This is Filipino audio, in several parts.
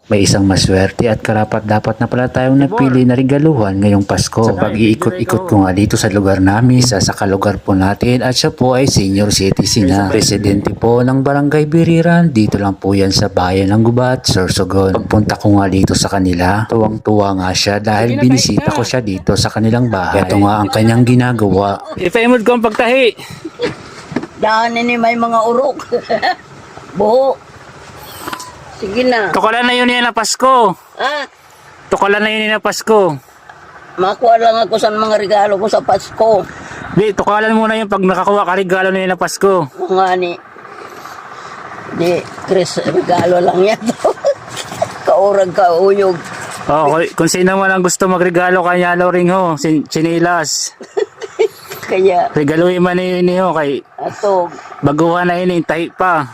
May isang maswerte at karapat-dapat na pala tayong napili na regaluhan ngayong Pasko. Sa pag-iikot-ikot ko nga dito sa lugar namin, isa sa kalugar po natin at siya po ay senior citizen na. Presidente po ng Barangay Biriran, dito lang po yan sa bayan ng Gubat, Sorsogon. Pagpunta ko nga dito sa kanila, tuwang-tuwa nga siya dahil binisita ko siya dito sa kanilang bahay. Ito nga ang kanyang ginagawa. Ipaimod ko ang pagtahi. Daanin ni may mga urok. Buho. Sige na. Tukalan na yun na Pasko. Ah, Tukalan na yun na Pasko. makuha lang ako sa mga regalo ko sa Pasko. Di, tukalan muna yun pag nakakuha ka regalo na yun na Pasko. Mga ni. Di, Chris, regalo lang yan. Kaurag kauyog. Oh, kung sino man ang gusto magregalo kanya Loring ho, chinilas. Kaya, Regaluhin man na yun ho kay ato, baguhan na yun, tahi pa.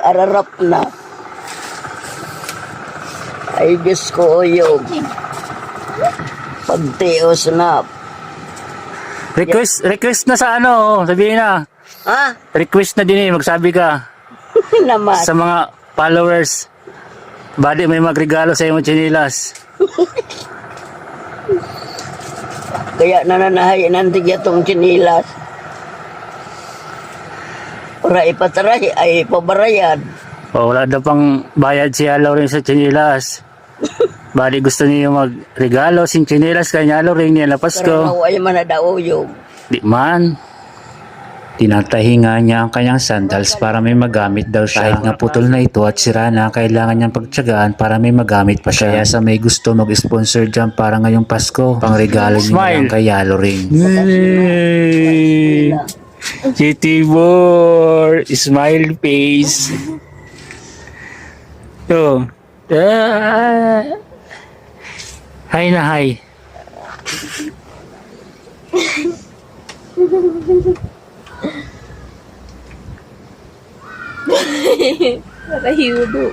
ararap na. Ay, Diyos ko, uyog. Pagtios na. Request na sa ano, sabihin na. Ah, Request na din magsabi ka naman. sa mga followers. Badi may magregalo sa iyong chinilas. Kaya nananahay nanti itong chinilas. Para ipataray ay pabarayan. O, wala daw pang bayad siya Loring sa chinilas. Badi gusto niyo magregalo sin chinilas kanya Loring niya na Pero Pasko. naway man na daw yung. Di man. Tinatahi nga niya ang kanyang sandals para may magamit daw siya. Kahit nga putol na ito at sira na, kailangan niyang pagtiyagaan para may magamit pa siya. Kaya sa may gusto mag-sponsor dyan para ngayong Pasko, pangregalo niyo Smile. lang kay Yaloring. Yay! Kitty boy, smile face. Yo. Hi na hi. Nakahiudo.